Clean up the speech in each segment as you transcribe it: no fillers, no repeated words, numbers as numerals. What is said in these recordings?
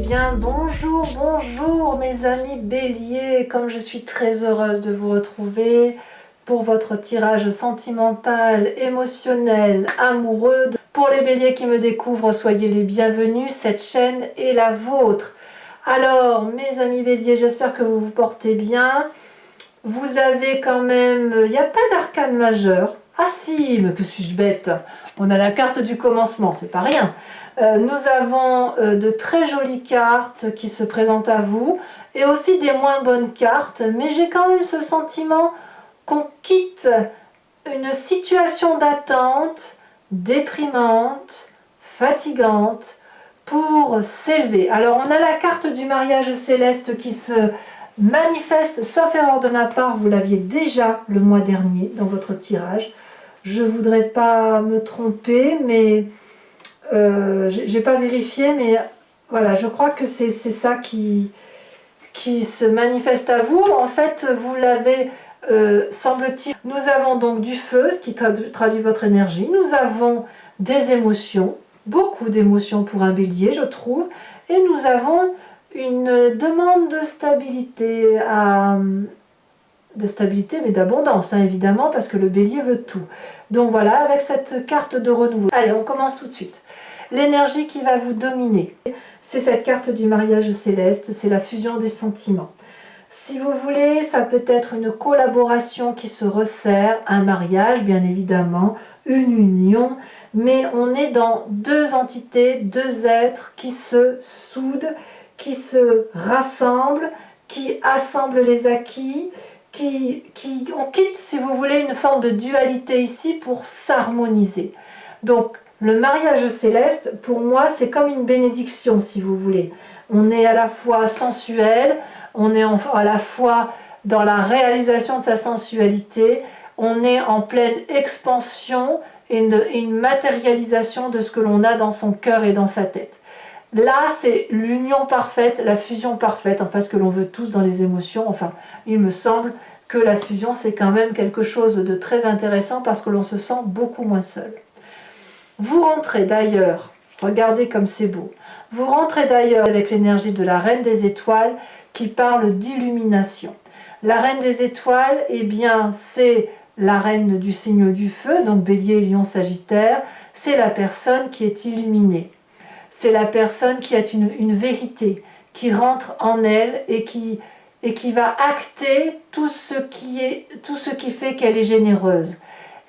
bien, bonjour, bonjour mes amis béliers, comme je suis très heureuse de vous retrouver pour votre tirage sentimental, émotionnel, amoureux. Pour les béliers qui me découvrent, soyez les bienvenus, cette chaîne est la vôtre. Alors mes amis béliers, j'espère que vous vous portez bien. Vous avez quand même, il n'y a pas d'arcane majeur. Ah si, mais que suis-je bête, on a la carte du commencement, c'est pas rien. Nous avons de très jolies cartes qui se présentent à vous et aussi des moins bonnes cartes, mais j'ai quand même ce sentiment qu'on quitte une situation d'attente déprimante, fatigante, pour s'élever. Alors on a la carte du mariage céleste qui se manifeste, sauf erreur de ma part, vous l'aviez déjà le mois dernier dans votre tirage. Je ne voudrais pas me tromper, mais j'ai pas vérifié, mais voilà, je crois que c'est ça qui se manifeste à vous. En fait, vous l'avez, semble-t-il. Nous avons donc du feu, ce qui traduit votre énergie. Nous avons des émotions, beaucoup d'émotions pour un bélier, je trouve. Et nous avons une demande de stabilité, mais d'abondance, hein, évidemment, parce que le bélier veut tout. Donc voilà, avec cette carte de renouveau. Allez, on commence tout de suite. L'énergie qui va vous dominer, c'est cette carte du mariage céleste, c'est la fusion des sentiments. Si vous voulez, ça peut être une collaboration qui se resserre, un mariage, bien évidemment, une union, mais on est dans deux entités, deux êtres qui se soudent, qui se rassemblent, qui assemblent les acquis, on quitte, si vous voulez, une forme de dualité ici pour s'harmoniser. Donc, le mariage céleste, pour moi, c'est comme une bénédiction, si vous voulez. On est à la fois sensuel, on est à la fois dans la réalisation de sa sensualité, on est en pleine expansion et une matérialisation de ce que l'on a dans son cœur et dans sa tête. Là, c'est l'union parfaite, la fusion parfaite, enfin ce que l'on veut tous dans les émotions. Enfin, il me semble que la fusion, c'est quand même quelque chose de très intéressant parce que l'on se sent beaucoup moins seul. Vous rentrez d'ailleurs, regardez comme c'est beau, vous rentrez d'ailleurs avec l'énergie de la Reine des Étoiles qui parle d'illumination. La Reine des Étoiles, eh bien, c'est la reine du signe du feu, donc Bélier, Lion, Sagittaire, c'est la personne qui est illuminée. C'est la personne qui a une vérité, qui rentre en elle et qui va acter tout ce qui fait qu'elle est généreuse.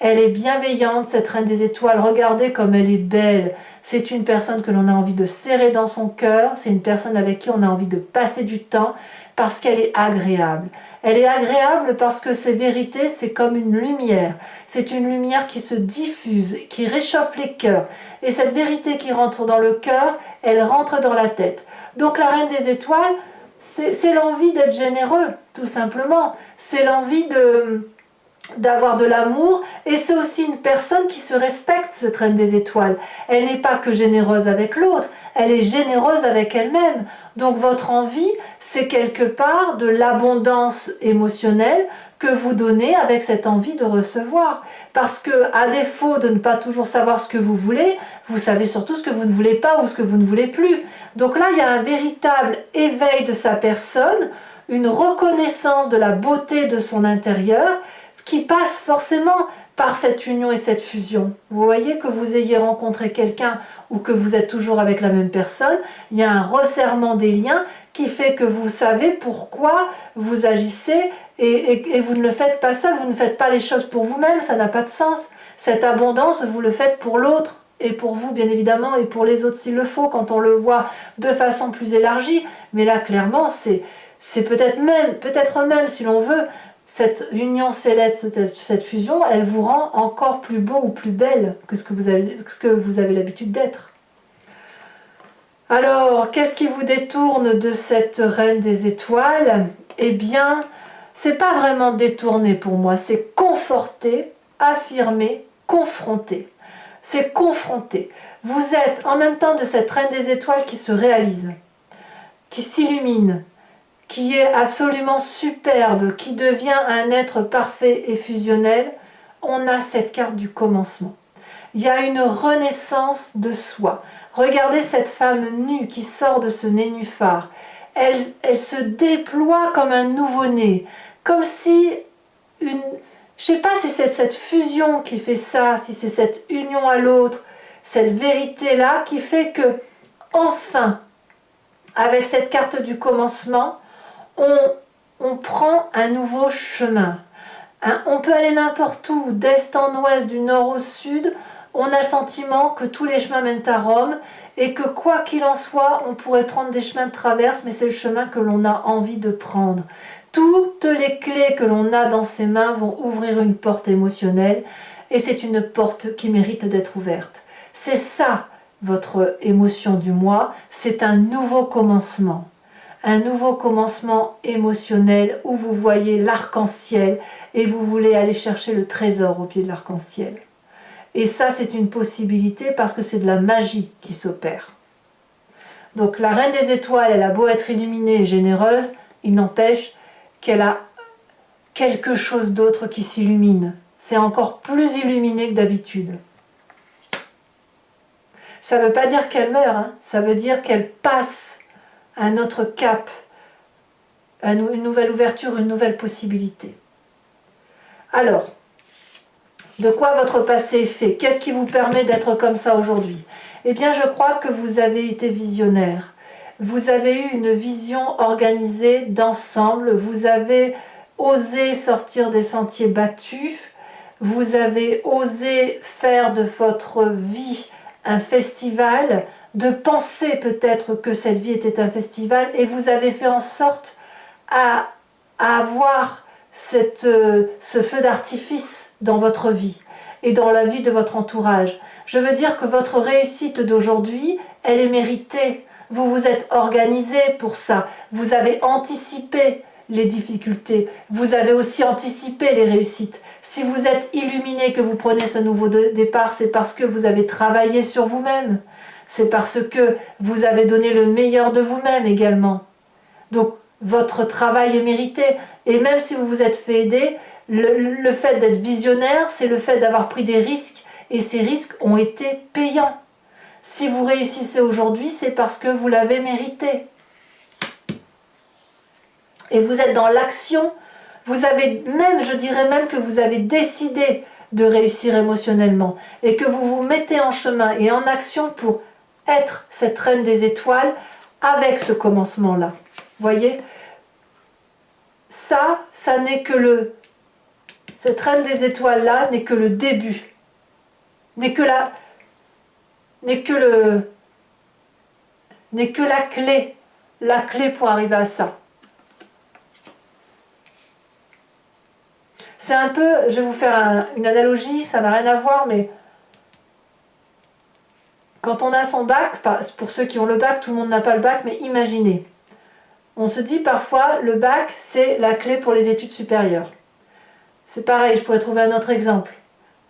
Elle est bienveillante, cette Reine des Étoiles. Regardez comme elle est belle. C'est une personne que l'on a envie de serrer dans son cœur. C'est une personne avec qui on a envie de passer du temps parce qu'elle est agréable. Elle est agréable parce que ses vérités, c'est comme une lumière. C'est une lumière qui se diffuse, qui réchauffe les cœurs. Et cette vérité qui rentre dans le cœur, elle rentre dans la tête. Donc la Reine des Étoiles, c'est l'envie d'être généreux, tout simplement. C'est l'envie d'avoir de l'amour, et c'est aussi une personne qui se respecte, cette Reine des Étoiles. Elle n'est pas que généreuse avec l'autre, elle est généreuse avec elle-même. Donc votre envie, c'est quelque part de l'abondance émotionnelle que vous donnez avec cette envie de recevoir. Parce que, à défaut de ne pas toujours savoir ce que vous voulez, vous savez surtout ce que vous ne voulez pas ou ce que vous ne voulez plus. Donc là, il y a un véritable éveil de sa personne, une reconnaissance de la beauté de son intérieur, qui passe forcément par cette union et cette fusion. Vous voyez, que vous ayez rencontré quelqu'un ou que vous êtes toujours avec la même personne, il y a un resserrement des liens qui fait que vous savez pourquoi vous agissez et vous ne le faites pas seul, vous ne faites pas les choses pour vous-même, ça n'a pas de sens. Cette abondance, vous le faites pour l'autre et pour vous bien évidemment et pour les autres s'il le faut, quand on le voit de façon plus élargie. Mais là, clairement, c'est peut-être même si l'on veut, cette union céleste, cette fusion, elle vous rend encore plus beau ou plus belle que ce que vous avez l'habitude d'être. Alors, qu'est-ce qui vous détourne de cette Reine des Étoiles? Eh bien, c'est pas vraiment détourné pour moi, c'est conforter, affirmer, confronter. C'est confronter. Vous êtes en même temps de cette Reine des Étoiles qui se réalise, qui s'illumine, qui est absolument superbe, qui devient un être parfait et fusionnel. On a cette carte du commencement. Il y a une renaissance de soi. Regardez cette femme nue qui sort de ce nénuphar. Elle se déploie comme un nouveau-né, comme si une... Je ne sais pas si c'est cette fusion qui fait ça, si c'est cette union à l'autre, cette vérité-là qui fait que, enfin, avec cette carte du commencement, on prend un nouveau chemin. On peut aller n'importe où, d'est en ouest, du nord au sud. On a le sentiment que tous les chemins mènent à Rome et que quoi qu'il en soit, on pourrait prendre des chemins de traverse, mais c'est le chemin que l'on a envie de prendre. Toutes les clés que l'on a dans ses mains vont ouvrir une porte émotionnelle et c'est une porte qui mérite d'être ouverte. C'est ça, votre émotion du mois, c'est un nouveau commencement. Un nouveau commencement émotionnel où vous voyez l'arc-en-ciel et vous voulez aller chercher le trésor au pied de l'arc-en-ciel. Et ça, c'est une possibilité parce que c'est de la magie qui s'opère. Donc la Reine des Étoiles, elle a beau être illuminée et généreuse, il n'empêche qu'elle a quelque chose d'autre qui s'illumine. C'est encore plus illuminé que d'habitude. Ça ne veut pas dire qu'elle meurt, hein. Ça veut dire qu'elle passe un autre cap, une nouvelle ouverture, une nouvelle possibilité. Alors, de quoi votre passé est fait? Qu'est-ce qui vous permet d'être comme ça aujourd'hui? Eh bien, je crois que vous avez été visionnaire. Vous avez eu une vision organisée d'ensemble. Vous avez osé sortir des sentiers battus. Vous avez osé faire de votre vie un festival, de penser peut-être que cette vie était un festival, et vous avez fait en sorte à avoir ce feu d'artifice dans votre vie et dans la vie de votre entourage. Je veux dire que votre réussite d'aujourd'hui, elle est méritée. Vous vous êtes organisé pour ça. Vous avez anticipé les difficultés. Vous avez aussi anticipé les réussites. Si vous êtes illuminé, que vous prenez ce nouveau départ, c'est parce que vous avez travaillé sur vous-même. C'est parce que vous avez donné le meilleur de vous-même également. Donc, votre travail est mérité. Et même si vous vous êtes fait aider, le fait d'être visionnaire, c'est le fait d'avoir pris des risques. Et ces risques ont été payants. Si vous réussissez aujourd'hui, c'est parce que vous l'avez mérité. Et vous êtes dans l'action. Vous avez même, je dirais même que vous avez décidé de réussir émotionnellement. Et que vous vous mettez en chemin et en action pour être cette reine des étoiles avec ce commencement-là. Voyez, ça n'est que cette reine des étoiles-là n'est que le début, n'est que la clé pour arriver à ça. C'est un peu, je vais vous faire une analogie, ça n'a rien à voir, mais quand on a son bac, pour ceux qui ont le bac, tout le monde n'a pas le bac, mais imaginez, on se dit parfois, le bac, c'est la clé pour les études supérieures. C'est pareil, je pourrais trouver un autre exemple.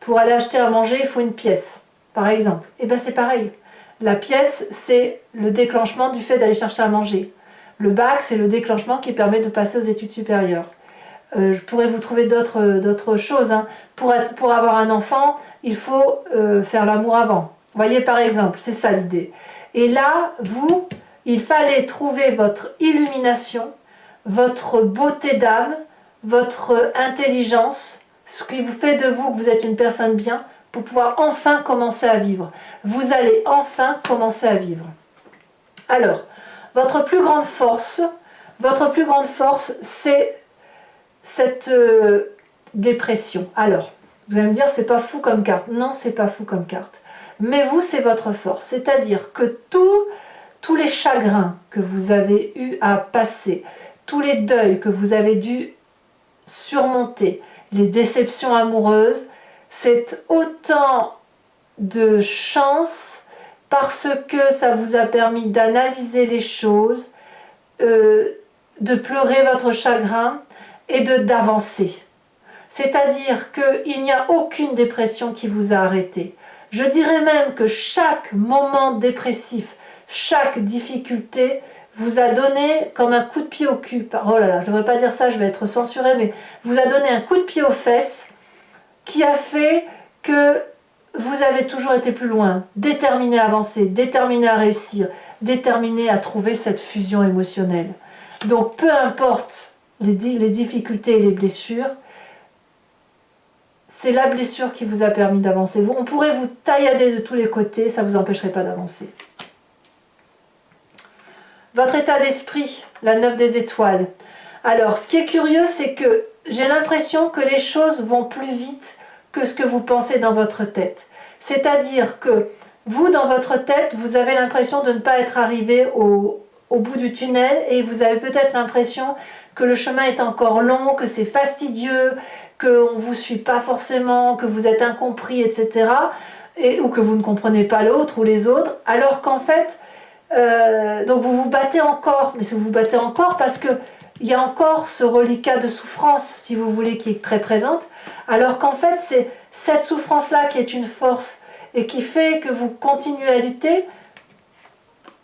Pour aller acheter à manger, il faut une pièce, par exemple. Et bien c'est pareil. La pièce, c'est le déclenchement du fait d'aller chercher à manger. Le bac, c'est le déclenchement qui permet de passer aux études supérieures. Je pourrais vous trouver d'autres choses. Hein. Pour avoir un enfant, il faut faire l'amour avant. Vous voyez, par exemple, c'est ça l'idée. Et là, il fallait trouver votre illumination, votre beauté d'âme, votre intelligence, ce qui vous fait de vous que vous êtes une personne bien, pour pouvoir enfin commencer à vivre. Vous allez enfin commencer à vivre. Alors, votre plus grande force, c'est cette dépression. Alors, vous allez me dire, c'est pas fou comme carte. Non, c'est pas fou comme carte. Mais vous, c'est votre force. C'est-à-dire que tous les chagrins que vous avez eu à passer, tous les deuils que vous avez dû surmonter, les déceptions amoureuses, c'est autant de chance parce que ça vous a permis d'analyser les choses, de pleurer votre chagrin et d'avancer. C'est-à-dire qu'il n'y a aucune dépression qui vous a arrêté. Je dirais même que chaque moment dépressif, chaque difficulté vous a donné comme un coup de pied au cul. Oh là là, je ne devrais pas dire ça, je vais être censurée, mais vous a donné un coup de pied aux fesses qui a fait que vous avez toujours été plus loin, déterminé à avancer, déterminé à réussir, déterminé à trouver cette fusion émotionnelle. Donc peu importe les difficultés et les blessures, c'est la blessure qui vous a permis d'avancer. On pourrait vous taillader de tous les côtés, ça ne vous empêcherait pas d'avancer. Votre état d'esprit, la 9 des étoiles. Alors, ce qui est curieux, c'est que j'ai l'impression que les choses vont plus vite que ce que vous pensez dans votre tête. C'est-à-dire que vous, dans votre tête, vous avez l'impression de ne pas être arrivé au bout du tunnel et vous avez peut-être l'impression que le chemin est encore long, que c'est fastidieux, qu'on ne vous suit pas forcément, que vous êtes incompris, etc. Ou que vous ne comprenez pas l'autre ou les autres, alors qu'en fait, donc vous vous battez encore, mais vous vous battez encore parce que il y a encore ce reliquat de souffrance, si vous voulez, qui est très présente, alors qu'en fait, c'est cette souffrance-là qui est une force et qui fait que vous continuez à lutter.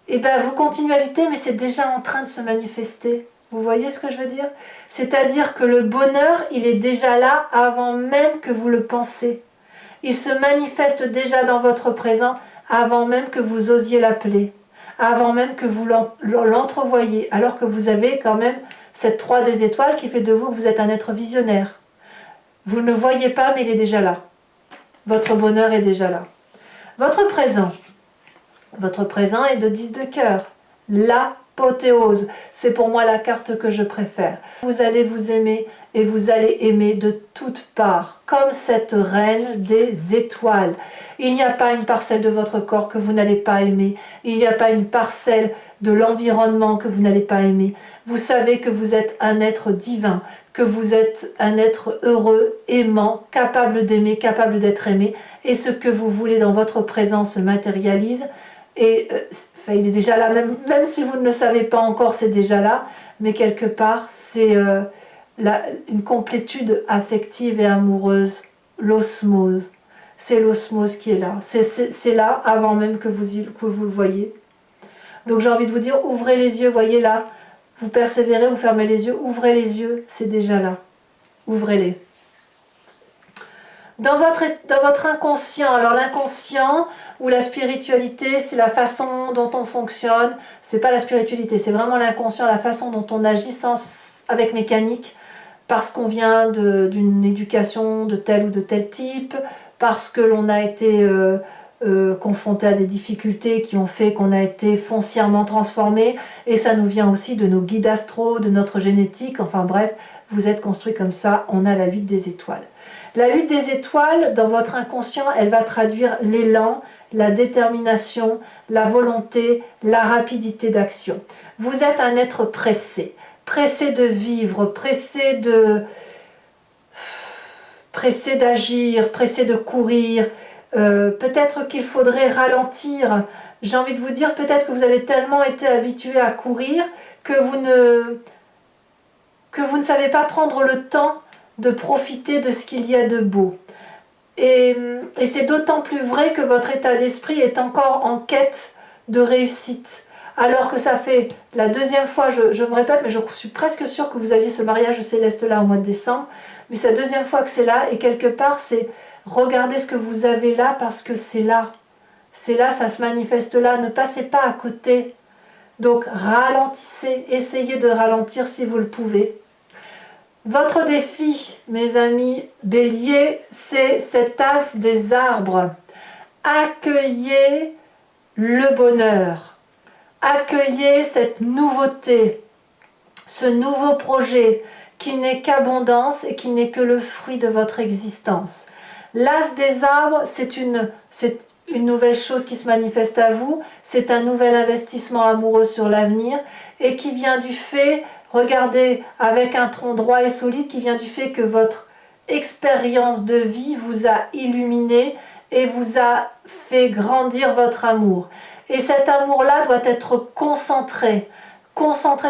Et bien, vous continuez à lutter, mais c'est déjà en train de se manifester. Vous voyez ce que je veux dire? C'est-à-dire que le bonheur, il est déjà là avant même que vous le pensez. Il se manifeste déjà dans votre présent avant même que vous osiez l'appeler, avant même que vous l'entrevoyiez, alors que vous avez quand même cette 3 des étoiles qui fait de vous que vous êtes un être visionnaire. Vous ne le voyez pas, mais il est déjà là. Votre bonheur est déjà là. Votre présent est de 10 de cœur. L'apothéose, c'est pour moi la carte que je préfère. Vous allez vous aimer et vous allez aimer de toutes parts, comme cette reine des étoiles. Il n'y a pas une parcelle de votre corps que vous n'allez pas aimer. Il n'y a pas une parcelle de l'environnement que vous n'allez pas aimer. Vous savez que vous êtes un être divin, que vous êtes un être heureux, aimant, capable d'aimer, capable d'être aimé. Et ce que vous voulez dans votre présent se matérialise. Et il est déjà là, même si vous ne le savez pas encore, c'est déjà là. Mais quelque part, c'est une complétude affective et amoureuse, l'osmose. C'est l'osmose qui est là. C'est là avant même que vous le voyez. Donc j'ai envie de vous dire, ouvrez les yeux, voyez là. Vous persévérez, vous fermez les yeux, ouvrez les yeux, c'est déjà là. Ouvrez-les. Dans votre inconscient, alors l'inconscient ou la spiritualité, c'est la façon dont on fonctionne. C'est pas la spiritualité, c'est vraiment l'inconscient, la façon dont on agit avec mécanique, parce qu'on vient d'une éducation de tel ou de tel type, parce que l'on a été confronté à des difficultés qui ont fait qu'on a été foncièrement transformé, et ça nous vient aussi de nos guides astraux, de notre génétique, enfin bref, vous êtes construit comme ça, on a la 8 des étoiles. La 8 des étoiles, dans votre inconscient, elle va traduire l'élan, la détermination, la volonté, la rapidité d'action. Vous êtes un être pressé, pressé de vivre, pressé d'agir, pressé de courir. Peut-être qu'il faudrait ralentir. J'ai envie de vous dire, peut-être que vous avez tellement été habitué à courir que vous ne savez pas prendre le temps de profiter de ce qu'il y a de beau. Et c'est d'autant plus vrai que votre état d'esprit est encore en quête de réussite. Alors que ça fait la 2e fois, je me répète, mais je suis presque sûre que vous aviez ce mariage céleste là au mois de décembre, mais c'est la 2e fois que c'est là, et quelque part c'est regardez ce que vous avez là parce que c'est là. C'est là, ça se manifeste là, ne passez pas à côté. Donc ralentissez, essayez de ralentir si vous le pouvez. Votre défi, mes amis béliers, c'est cet as des arbres. Accueillez le bonheur. Accueillez cette nouveauté, ce nouveau projet qui n'est qu'abondance et qui n'est que le fruit de votre existence. L'as des arbres, c'est une nouvelle chose qui se manifeste à vous, c'est un nouvel investissement amoureux sur l'avenir et qui vient du fait, regardez, avec un tronc droit et solide, qui vient du fait que votre expérience de vie vous a illuminé et vous a fait grandir votre amour. Et cet amour-là doit être concentré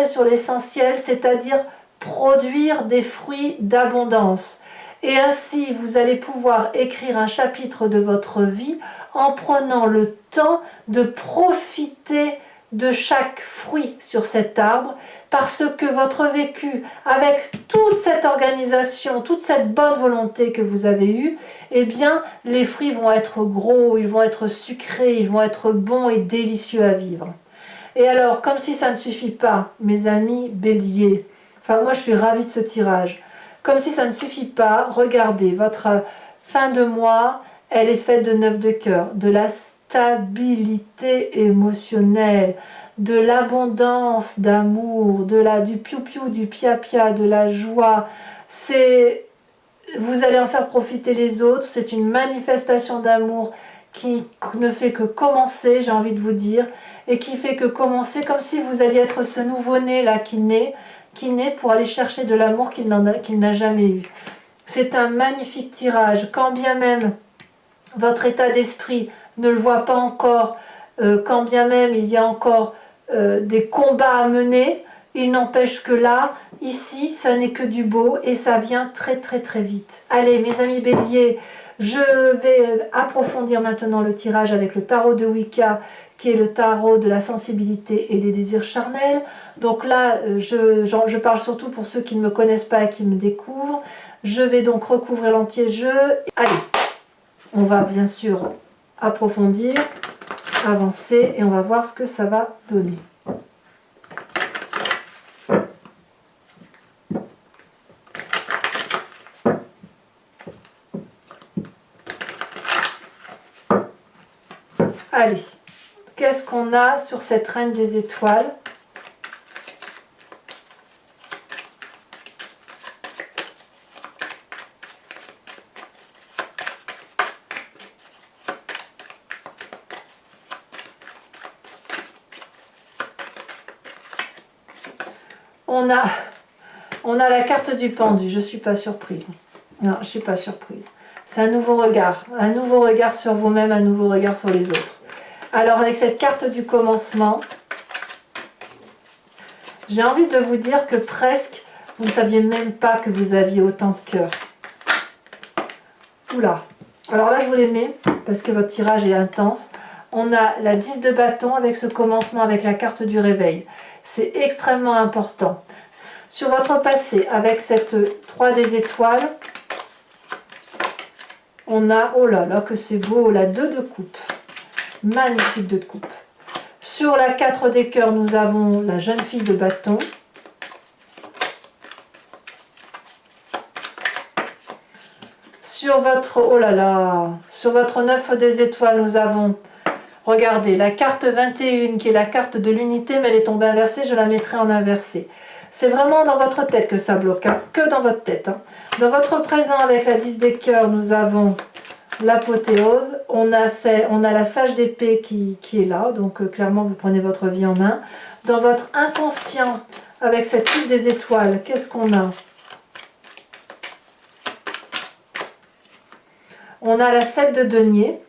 sur l'essentiel, c'est-à-dire produire des fruits d'abondance. Et ainsi, vous allez pouvoir écrire un chapitre de votre vie en prenant le temps de profiter de chaque fruit sur cet arbre, parce que votre vécu, avec toute cette organisation, toute cette bonne volonté que vous avez eue, eh bien, les fruits vont être gros, ils vont être sucrés, ils vont être bons et délicieux à vivre. Et alors, comme si ça ne suffit pas, mes amis béliers, enfin moi je suis ravie de ce tirage, comme si ça ne suffit pas, regardez, votre fin de mois, elle est faite de 9 de cœur, de la stabilité émotionnelle, de l'abondance d'amour, du piou-piou, du pia-pia, de la joie. Vous allez en faire profiter les autres, c'est une manifestation d'amour qui ne fait que commencer, j'ai envie de vous dire, et qui fait que commencer comme si vous alliez être ce nouveau-né là qui naît pour aller chercher de l'amour qu'il n'a jamais eu. C'est un magnifique tirage, quand bien même votre état d'esprit ne le voit pas encore, quand bien même il y a encore des combats à mener, il n'empêche que là, ici, ça n'est que du beau et ça vient très très très vite. Allez mes amis béliers, je vais approfondir maintenant le tirage avec le tarot de Wicca, qui est le tarot de la sensibilité et des désirs charnels. Donc là, je parle surtout pour ceux qui ne me connaissent pas et qui me découvrent. Je vais donc recouvrir l'entier jeu. Allez, on va bien sûr approfondir, avancer et on va voir ce que ça va donner. Allez, qu'est-ce qu'on a sur cette reine des étoiles? On a la carte du pendu, je ne suis pas surprise. Non, je ne suis pas surprise. C'est un nouveau regard sur vous-même, un nouveau regard sur les autres. Alors avec cette carte du commencement, j'ai envie de vous dire que presque, vous ne saviez même pas que vous aviez autant de cœur. Oula. Alors là, je vous les mets parce que votre tirage est intense. On a la 10 de bâton avec ce commencement avec la carte du réveil. C'est extrêmement important. Sur votre passé, avec cette 3 des étoiles, on a, oh là là, que c'est beau, la 2 de coupe. Magnifique 2 de coupe. Sur la 4 des cœurs, nous avons la jeune fille de bâton. Sur votre, oh là là, sur votre 9 des étoiles, nous avons, regardez, la carte 21 qui est la carte de l'unité, mais elle est tombée inversée, je la mettrai en inversé. C'est vraiment dans votre tête que ça bloque, hein, que dans votre tête. Hein. Dans votre présent, avec la 10 des cœurs, nous avons l'apothéose. On a la sage d'épée qui est là, donc clairement, vous prenez votre vie en main. Dans votre inconscient, avec cette 8 des étoiles, qu'est-ce qu'on a? On a la 7 de denier.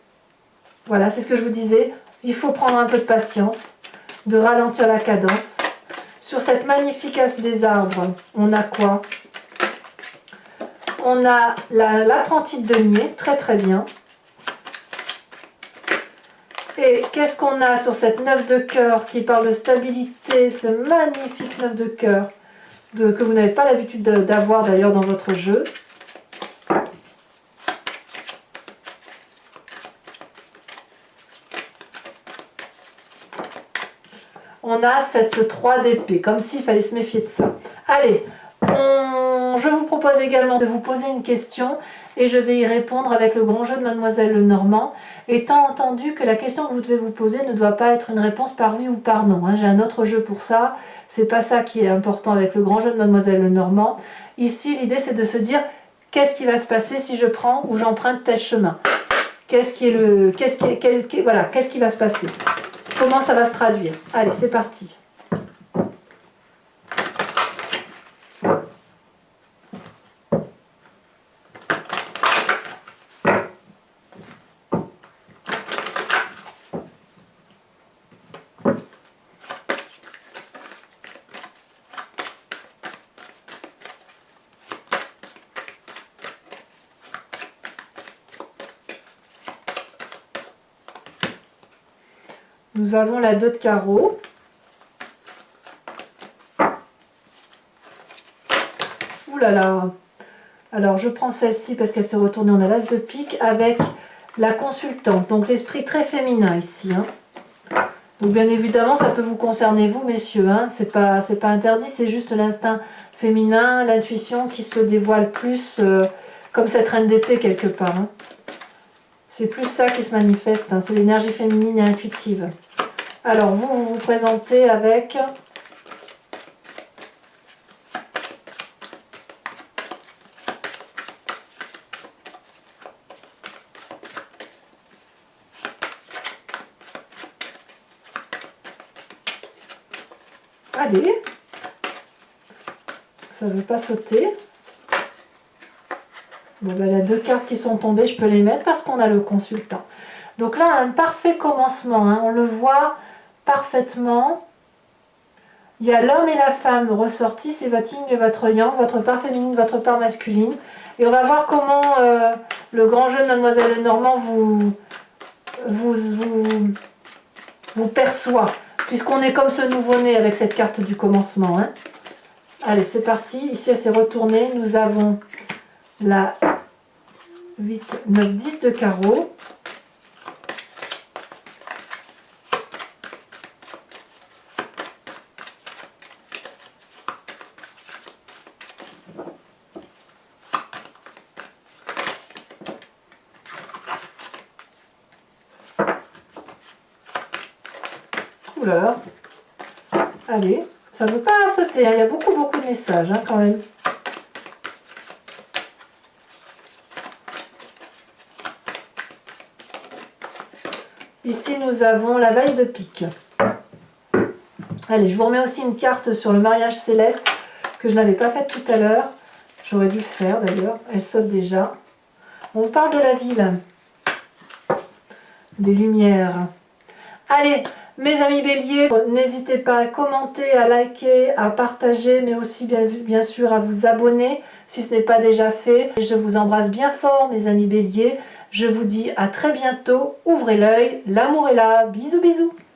Voilà, c'est ce que je vous disais. Il faut prendre un peu de patience, de ralentir la cadence. Sur cette magnifique as des arbres, on a quoi? On a l'apprenti de denier, très très bien. Et qu'est-ce qu'on a sur cette 9 de cœur qui parle de stabilité, ce magnifique 9 de cœur que vous n'avez pas l'habitude d'avoir d'ailleurs dans votre jeu. On a cette 3 d'épée, comme s'il fallait se méfier de ça. Allez, je vous propose également de vous poser une question et je vais y répondre avec le grand jeu de Mademoiselle Lenormand, étant entendu que la question que vous devez vous poser ne doit pas être une réponse par oui ou par non. Hein. J'ai un autre jeu pour ça, c'est pas ça qui est important avec le grand jeu de Mademoiselle Lenormand. Ici, l'idée c'est de se dire, qu'est-ce qui va se passer si je prends ou j'emprunte tel chemin? Qu'est-ce qui va se passer? Comment ça va se traduire? Allez, c'est parti. Nous avons la 2 de carreau. Ouh là là. Alors, je prends celle-ci parce qu'elle s'est retournée. On a l'as de pique avec la consultante. Donc, l'esprit très féminin ici. Hein. Donc, bien évidemment, ça peut vous concerner, vous, messieurs. Hein. C'est pas interdit. C'est juste l'instinct féminin, l'intuition qui se dévoile plus comme cette reine d'épée quelque part. Hein. C'est plus ça qui se manifeste. Hein. C'est l'énergie féminine et intuitive. Alors, vous vous présentez avec... Allez, ça ne veut pas sauter. Bon, ben, il y a 2 cartes qui sont tombées, je peux les mettre parce qu'on a le consultant. Donc là, un parfait commencement, hein, on le voit parfaitement. Il y a l'homme et la femme ressortis, c'est votre yin et votre yang, votre part féminine, votre part masculine. Et on va voir comment le grand jeu de Mademoiselle Lenormand vous perçoit. Puisqu'on est comme ce nouveau-né avec cette carte du commencement. Hein. Allez, c'est parti. Ici, elle s'est retournée. Nous avons la 8, 9, 10 de carreau. Oula. Allez, ça ne veut pas sauter, hein. Il y a beaucoup de messages hein, quand même. Ici, nous avons la vaille de pique. Allez, je vous remets aussi une carte sur le mariage céleste que je n'avais pas faite tout à l'heure. J'aurais dû le faire d'ailleurs, elle saute déjà. On vous parle de la ville, des lumières. Allez, mes amis béliers, n'hésitez pas à commenter, à liker, à partager, mais aussi bien sûr à vous abonner si ce n'est pas déjà fait. Je vous embrasse bien fort, mes amis béliers. Je vous dis à très bientôt. Ouvrez l'œil, l'amour est là. Bisous, bisous.